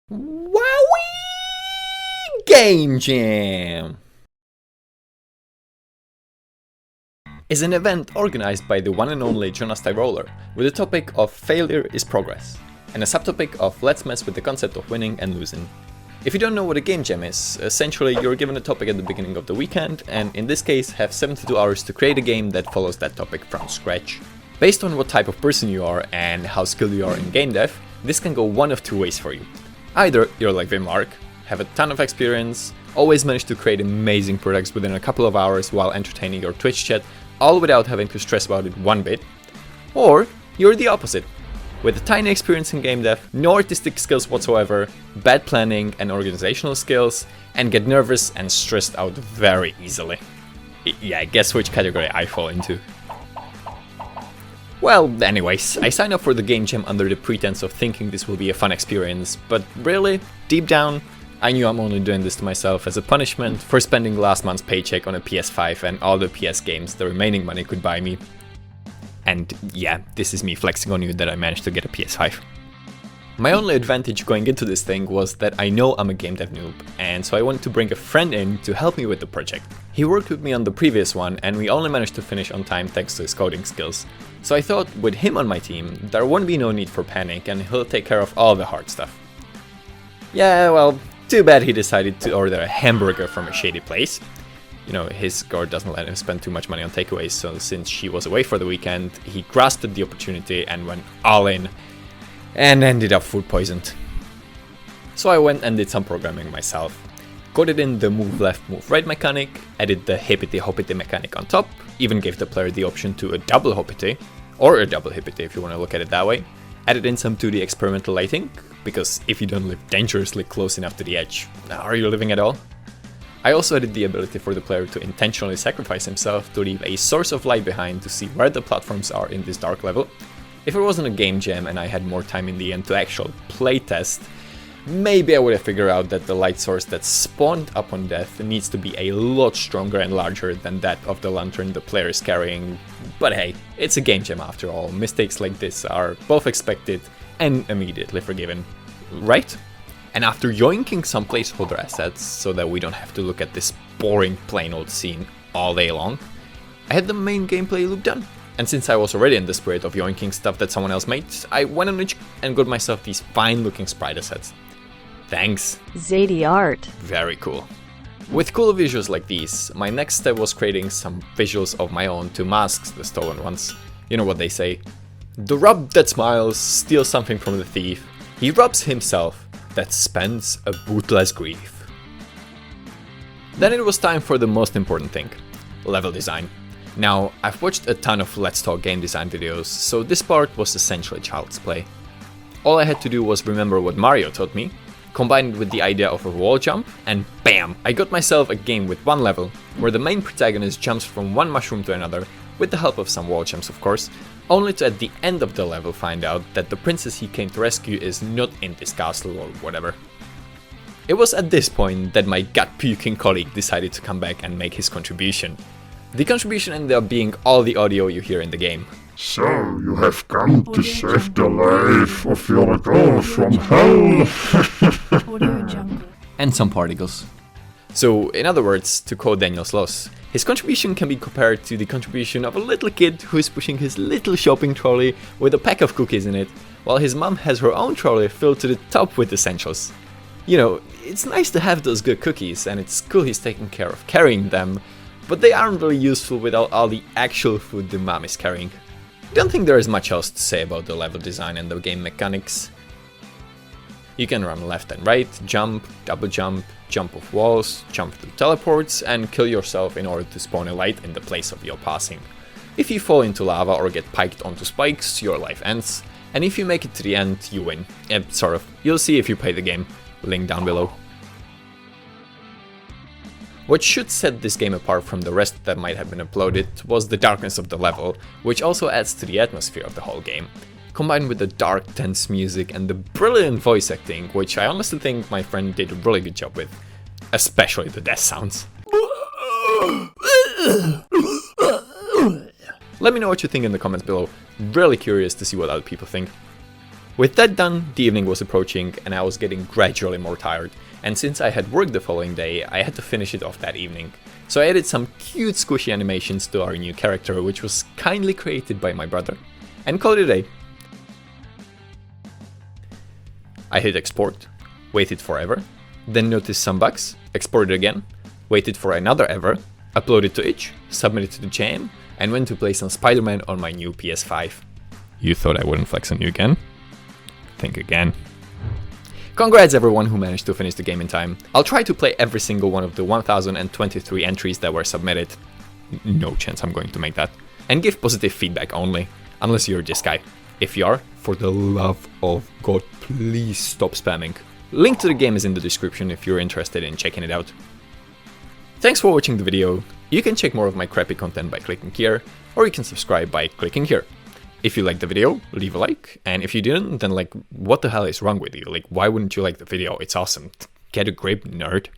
Wowie Jam is an event organized by the one and only Jonas Tyroller with the topic of failure is progress and a subtopic of let's mess with the concept of winning and losing. If you don't know what a game jam is, essentially you're given a topic at the beginning of the weekend and in this case have 72 hours to create a game that follows that topic from scratch. Based on what type of person you are and how skilled you are in game dev, this can go one of two ways for you. Either you're like Mark, have a ton of experience, always manage to create amazing products within a couple of hours while entertaining your Twitch chat, all without having to stress about it one bit. Or you're the opposite, with a tiny experience in game dev, no artistic skills whatsoever, bad planning and organizational skills, and get nervous and stressed out very easily. Yeah, guess which category I fall into. Well, anyways, I signed up for the game jam under the pretense of thinking this will be a fun experience, but really, deep down, I knew I'm only doing this to myself as a punishment for spending last month's paycheck on a PS5 and all the PS games the remaining money could buy me. And yeah, this is me flexing on you that I managed to get a PS5. My only advantage going into this thing was that I know I'm a game dev noob, and so I wanted to bring a friend in to help me with the project. He worked with me on the previous one, and we only managed to finish on time thanks to his coding skills. So I thought, with him on my team, there won't be no need for panic, and he'll take care of all the hard stuff. Yeah, well, too bad he decided to order a hamburger from a shady place. You know, his girl doesn't let him spend too much money on takeaways, so since she was away for the weekend, he grasped the opportunity and went all in. And ended up food poisoned. So I went and did some programming myself. Coded in the move left, move right mechanic, added the hippity hoppity mechanic on top, even gave the player the option to a double hoppity, or a double hippity if you want to look at it that way. Added in some 2D experimental lighting, because if you don't live dangerously close enough to the edge, are you living at all? I also added the ability for the player to intentionally sacrifice himself to leave a source of light behind to see where the platforms are in this dark level. If it wasn't a game jam and I had more time in the end to actual playtest, maybe I would have figured out that the light source that spawned upon death needs to be a lot stronger and larger than that of the lantern the player is carrying. But hey, it's a game jam after all, mistakes like this are both expected and immediately forgiven, right? And after yoinking some placeholder assets so that we don't have to look at this boring plain old scene all day long, I had the main gameplay loop done. And since I was already in the spirit of yoinking stuff that someone else made, I went on itch and got myself these fine looking sprite assets. Thanks. Zadie art. Very cool. With cool visuals like these, my next step was creating some visuals of my own to mask the stolen ones. You know what they say. The rob that smiles steals something from the thief. He robs himself that spends a bootless grief. Then it was time for the most important thing. Level design. Now, I've watched a ton of Let's Talk game design videos, so this part was essentially child's play. All I had to do was remember what Mario taught me, combine it with the idea of a wall jump, and BAM! I got myself a game with one level, where the main protagonist jumps from one mushroom to another, with the help of some wall jumps of course, only to at the end of the level find out that the princess he came to rescue is not in this castle or whatever. It was at this point that my gut-puking colleague decided to come back and make his contribution. The contribution ended up being all the audio you hear in the game. So, you have come to save the life of your girl from hell. And some particles. So, in other words, to quote Daniel's loss, his contribution can be compared to the contribution of a little kid who is pushing his little shopping trolley with a pack of cookies in it, while his mom has her own trolley filled to the top with essentials. You know, it's nice to have those good cookies, and it's cool he's taking care of carrying them, but they aren't really useful without all the actual food the mom is carrying. Don't think there is much else to say about the level design and the game mechanics. You can run left and right, jump, double jump, jump off walls, jump through teleports, and kill yourself in order to spawn a light in the place of your passing. If you fall into lava or get piked onto spikes, your life ends, and if you make it to the end, you win. Sort of. You'll see if you play the game. Link down below. What should set this game apart from the rest that might have been uploaded was the darkness of the level, which also adds to the atmosphere of the whole game, combined with the dark, tense music and the brilliant voice acting, which I honestly think my friend did a really good job with, especially the death sounds. Let me know what you think in the comments below, really curious to see what other people think. With that done, the evening was approaching and I was getting gradually more tired, and since I had work the following day, I had to finish it off that evening. So I added some cute squishy animations to our new character, which was kindly created by my brother, and called it a day. I hit export, waited forever, then noticed some bugs, exported again, waited for another ever, uploaded to itch, submitted to the jam, and went to play some Spider-Man on my new PS5. You thought I wouldn't flex on you again? Think again. Congrats everyone who managed to finish the game in time. I'll try to play every single one of the 1023 entries that were submitted. No chance I'm going to make that. And give positive feedback only, unless you're this guy. If you are, for the love of God, please stop spamming. Link to the game is in the description if you're interested in checking it out. Thanks for watching the video. You can check more of my crappy content by clicking here, or you can subscribe by clicking here. If you liked the video, leave a like, and if you didn't, then like, what the hell is wrong with you? Like, why wouldn't you like the video? It's awesome. Get a grip, nerd.